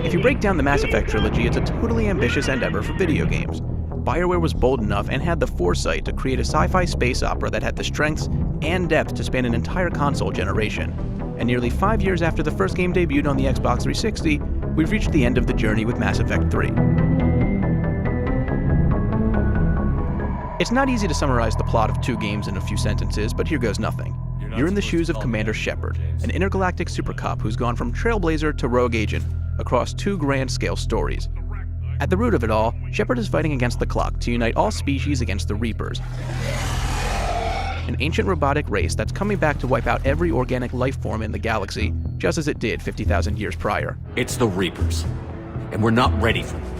If you break down the Mass Effect trilogy, it's a totally ambitious endeavor for video games. BioWare was bold enough and had the foresight to create a sci-fi space opera that had the strengths and depth to span an entire console generation. And nearly 5 years after the first game debuted on the Xbox 360, we've reached the end of the journey with Mass Effect 3. It's not easy to summarize the plot of 2 games in a few sentences, but here goes nothing. You're in the shoes of Commander Shepard, an intergalactic super cop who's gone from trailblazer to rogue agent across 2 grand-scale stories. At the root of it all, Shepard is fighting against the clock to unite all species against the Reapers, an ancient robotic race that's coming back to wipe out every organic life form in the galaxy, just as it did 50,000 years prior. It's the Reapers, and we're not ready for them.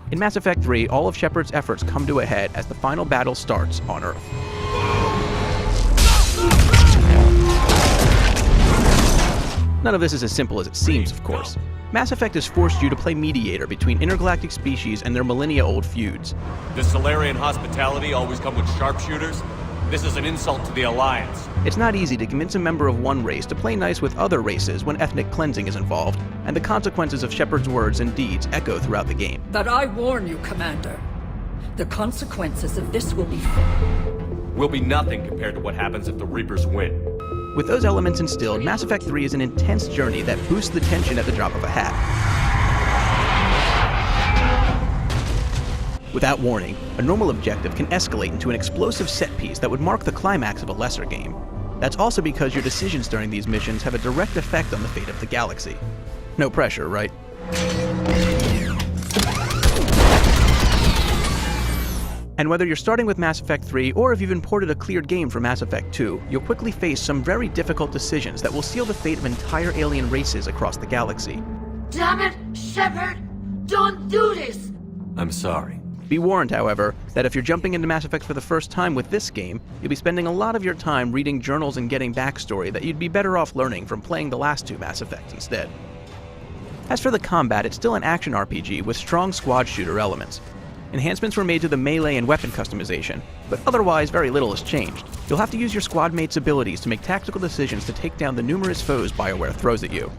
In Mass Effect 3, all of Shepard's efforts come to a head as the final battle starts on Earth. None of this is as simple as it seems, of course. Mass Effect has forced you to play mediator between intergalactic species and their millennia-old feuds. Does Solarian hospitality always come with sharpshooters? This is an insult to the Alliance. It's not easy to convince a member of one race to play nice with other races when ethnic cleansing is involved, and the consequences of Shepard's words and deeds echo throughout the game. But I warn you, Commander. The consequences of this will be Will be nothing compared to what happens if the Reapers win. With those elements instilled, Mass Effect 3 is an intense journey that boosts the tension at the drop of a hat. Without warning, a normal objective can escalate into an explosive set piece that would mark the climax of a lesser game. That's also because your decisions during these missions have a direct effect on the fate of the galaxy. No pressure, right? And whether you're starting with Mass Effect 3 or if you've imported a cleared game for Mass Effect 2, you'll quickly face some very difficult decisions that will seal the fate of entire alien races across the galaxy. Damn it, Shepard! Don't do this! I'm sorry. Be warned, however, that if you're jumping into Mass Effect for the first time with this game, you'll be spending a lot of your time reading journals and getting backstory that you'd be better off learning from playing the last 2 Mass Effects instead. As for the combat, it's still an action RPG with strong squad shooter elements. Enhancements were made to the melee and weapon customization, but otherwise very little has changed. You'll have to use your squad mates' abilities to make tactical decisions to take down the numerous foes BioWare throws at you.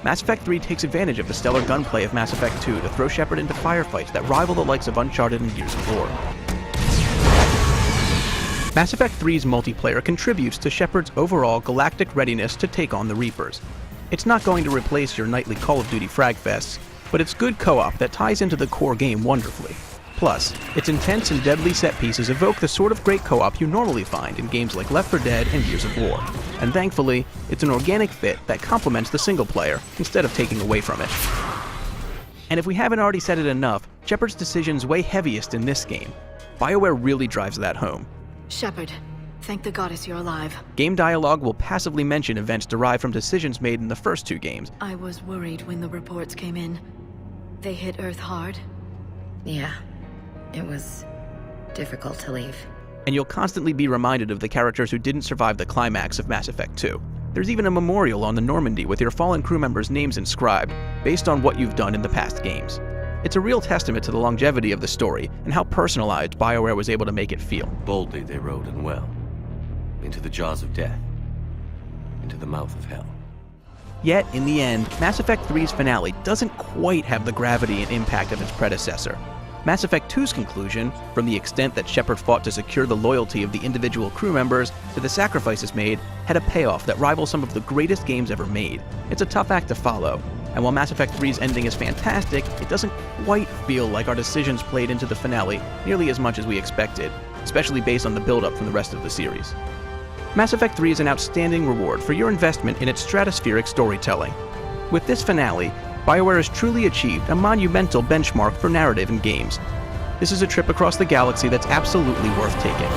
Mass Effect 3 takes advantage of the stellar gunplay of Mass Effect 2 to throw Shepard into firefights that rival the likes of Uncharted and Gears of War. Mass Effect 3's multiplayer contributes to Shepard's overall galactic readiness to take on the Reapers. It's not going to replace your nightly Call of Duty fragfests, but it's good co-op that ties into the core game wonderfully. Plus, its intense and deadly set pieces evoke the sort of great co-op you normally find in games like Left 4 Dead and Gears of War. And thankfully, it's an organic fit that complements the single player instead of taking away from it. And if we haven't already said it enough, Shepard's decisions weigh heaviest in this game. BioWare really drives that home. Shepard, thank the goddess you're alive. Game dialogue will passively mention events derived from decisions made in the first 2 games. I was worried when the reports came in. They hit Earth hard. Yeah, it was difficult to leave. And you'll constantly be reminded of the characters who didn't survive the climax of Mass Effect 2. There's even a memorial on the Normandy with your fallen crew members' names inscribed, based on what you've done in the past games. It's a real testament to the longevity of the story and how personalized BioWare was able to make it feel. Boldly they rode and well. Into the jaws of death. Into the mouth of hell. Yet, in the end, Mass Effect 3's finale doesn't quite have the gravity and impact of its predecessor. Mass Effect 2's conclusion, from the extent that Shepard fought to secure the loyalty of the individual crew members to the sacrifices made, had a payoff that rivals some of the greatest games ever made. It's a tough act to follow, and while Mass Effect 3's ending is fantastic, it doesn't quite feel like our decisions played into the finale nearly as much as we expected, especially based on the build-up from the rest of the series. Mass Effect 3 is an outstanding reward for your investment in its stratospheric storytelling. With this finale, BioWare has truly achieved a monumental benchmark for narrative in games. This is a trip across the galaxy that's absolutely worth taking.